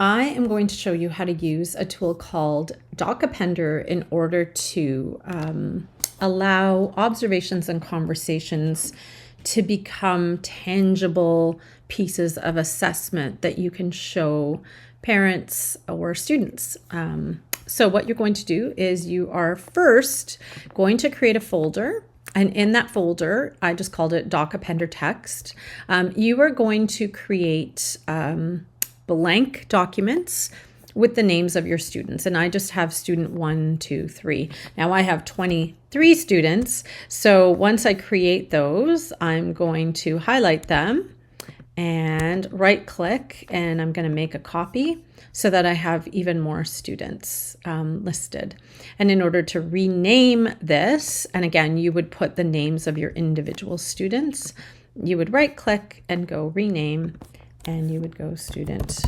I am going to show you how to use a tool called DocAppender in order to allow observations and conversations to become tangible pieces of assessment that you can show parents or students. So what you're going to do is you are first going to create a folder. And in that folder, I just called it DocAppender text. You are going to create blank documents with the names of your students. And I just have student 1, 2, 3. Now I have 23 students. So once I create those, I'm going to highlight them and right click, and I'm going to make a copy so that I have even more students listed. And in order to rename this, and again, you would put the names of your individual students, you would right click and go rename, and you would go student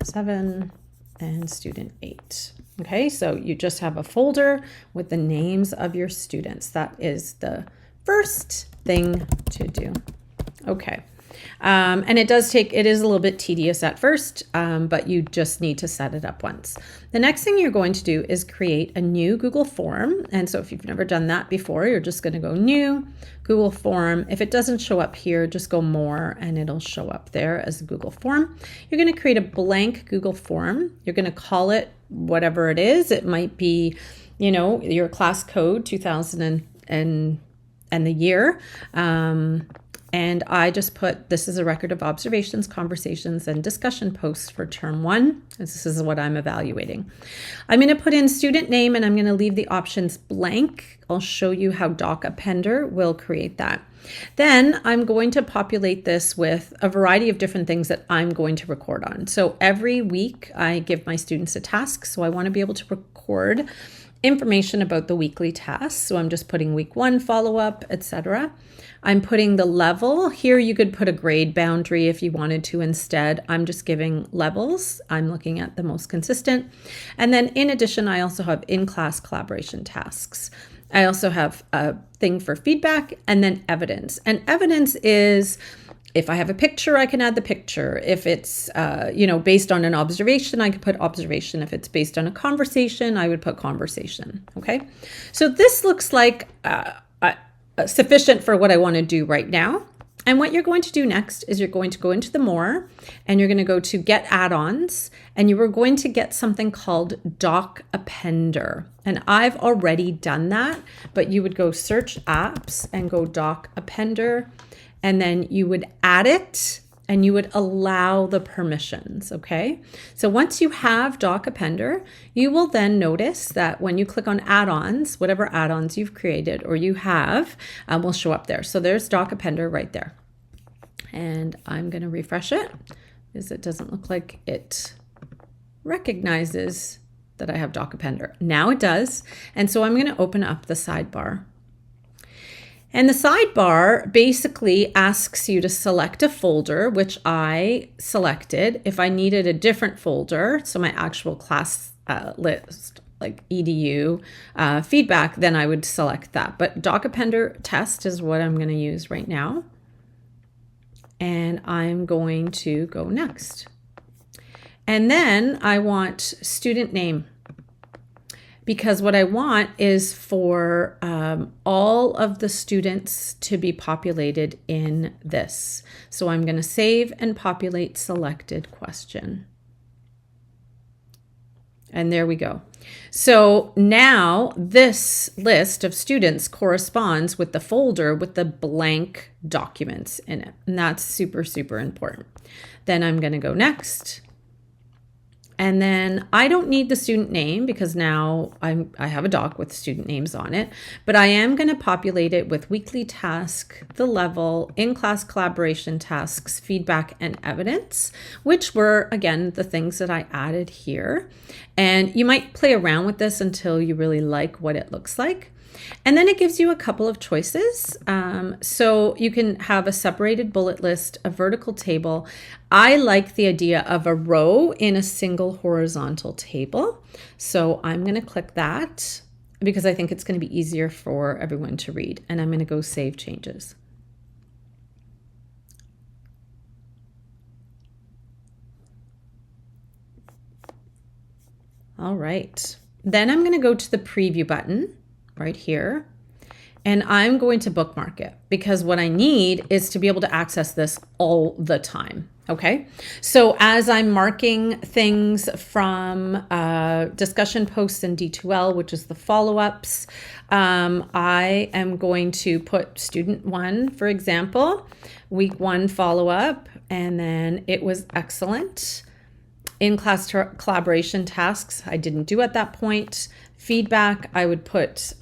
7 and student 8. Okay, so you just have a folder with the names of your students. That is the first thing to do. Okay. And it is a little bit tedious at first, but you just need to set it up once. The next thing you're going to do is create a new Google form. And so if you've never done that before, you're just going to go new Google form. If it doesn't show up here, just go more and it'll show up there as a Google form. You're going to create a blank Google form. You're going to call it whatever it is. It might be, your class code 2000 and the year. And I just put, this is a record of observations, conversations, and discussion posts for term 1. This is what I'm evaluating. I'm going to put in student name and I'm going to leave the options blank. I'll show you how DocAppender will create that. Then I'm going to populate this with a variety of different things that I'm going to record on. So every week I give my students a task. So I want to be able to record information about the weekly tasks. So I'm just putting week 1 follow-up, etc. I'm putting the level. Here you could put a grade boundary if you wanted to instead. I'm just giving levels. I'm looking at the most consistent. And then in addition, I also have in-class collaboration tasks. I also have a thing for feedback and then evidence. And evidence is, if I have a picture, I can add the picture. If it's, based on an observation, I could put observation. If it's based on a conversation, I would put conversation. Okay. So this looks like sufficient for what I want to do right now. And what you're going to do next is you're going to go into the more and you're going to go to get add-ons and you are going to get something called DocAppender. And I've already done that, but you would go search apps and go DocAppender. And then you would add it and you would allow the permissions, okay? So once you have DocAppender, you will then notice that when you click on add-ons, whatever add-ons you've created or you have will show up there. So there's DocAppender right there. And I'm gonna refresh it because it doesn't look like it recognizes that I have DocAppender. Now it does. And so I'm gonna open up the sidebar. And the sidebar basically asks you to select a folder, which I selected. If I needed a different folder, so my actual class list, like EDU feedback, then I would select that. But DocAppender test is what I'm going to use right now. And I'm going to go next. And then I want student name, because what I want is for all of the students to be populated in this. So I'm going to save and populate selected question. And there we go. So now this list of students corresponds with the folder with the blank documents in it. And that's super, super important. Then I'm going to go next. And then I don't need the student name because now I have a doc with student names on it, but I am going to populate it with weekly task, the level, in-class collaboration tasks, feedback, and evidence, which were, again, the things that I added here. And you might play around with this until you really like what it looks like. And then it gives you a couple of choices. So you can have a separated bullet list, a vertical table. I like the idea of a row in a single horizontal table. So I'm going to click that because I think it's going to be easier for everyone to read. And I'm going to go save changes. All right. Then I'm going to go to the preview button right here, and I'm going to bookmark it because what I need is to be able to access this all the time. Okay, so as I'm marking things from discussion posts in D2L, which is the follow-ups, I am going to put student 1, for example, week 1 follow-up, and then it was excellent. In-class collaboration tasks, I didn't do at that point. Feedback, I would put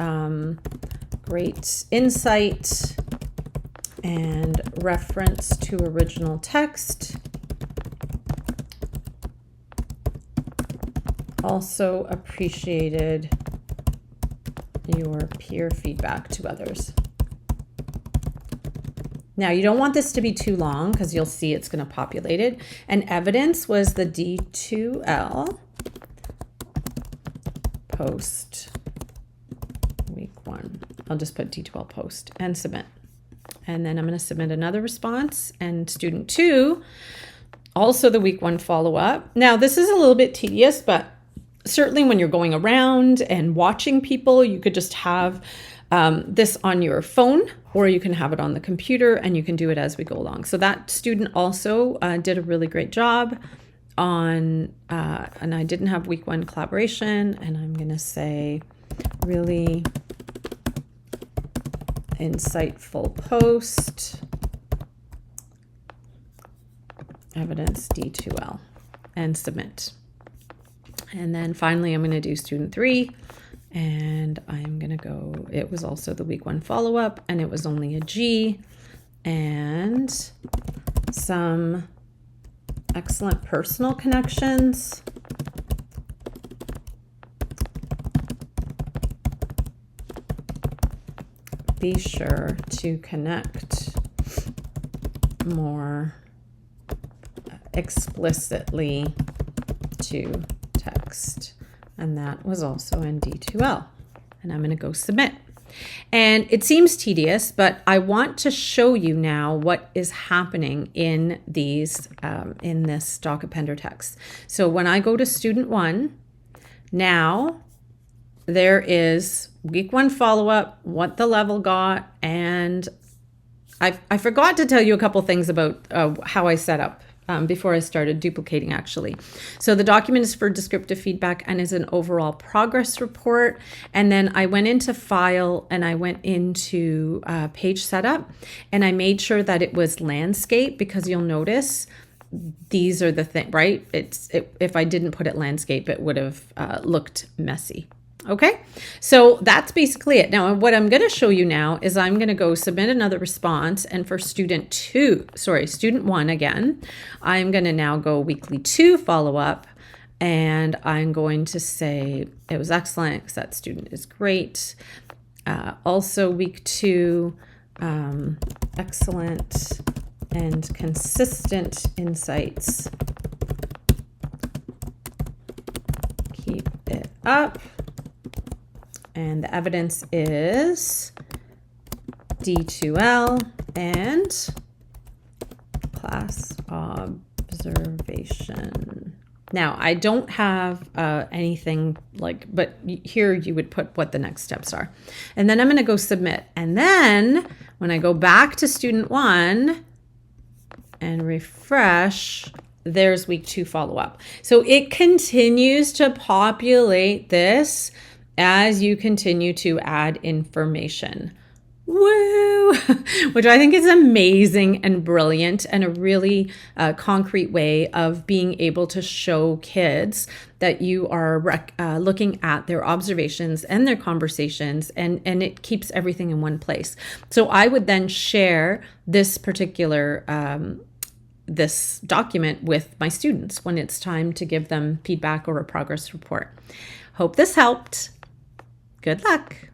great insight and reference to original text. Also appreciated your peer feedback to others. Now, you don't want this to be too long because you'll see it's going to populate it. And evidence was the D2L post week 1. I'll just put D2L post and submit. And then I'm going to submit another response, and student 2, also the week 1 follow-up. Now, this is a little bit tedious, but certainly when you're going around and watching people, you could just have this on your phone, or you can have it on the computer, and you can do it as we go along. So that student also did a really great job on, and I didn't have week 1 collaboration, and I'm going to say really insightful post, evidence D2L, and submit. And then finally, I'm going to do student 3, and I'm going to go, it was also the week 1 follow-up, and it was only a G, and some excellent personal connections. Be sure to connect more explicitly to text. And that was also in D2L. And I'm going to go submit. And it seems tedious, but I want to show you now what is happening in these in this DocAppender text. So when I go to student 1, now there is week 1 follow-up, what the level got, and I forgot to tell you a couple things about how I set up before I started duplicating, actually. So the document is for descriptive feedback and is an overall progress report. And then I went into File and I went into Page Setup, and I made sure that it was landscape, because you'll notice these are the thing, right? If I didn't put it landscape, it would have looked messy. Okay, so that's basically it. Now, what I'm going to show you now is I'm going to go submit another response. And for student 1 again, I'm going to now go weekly 2 follow-up. And I'm going to say it was excellent because that student is great. Also week 2, excellent and consistent insights. Keep it up. And the evidence is D2L and class observation. Now, I don't have anything but here you would put what the next steps are. And then I'm going to go submit. And then when I go back to student 1 and refresh, there's week 2 follow-up. So it continues to populate this as you continue to add information. Woo! Which I think is amazing and brilliant, and a really concrete way of being able to show kids that you are looking at their observations and their conversations, and it keeps everything in one place. So I would then share this particular this document with my students when it's time to give them feedback or a progress report. Hope this helped. Good luck.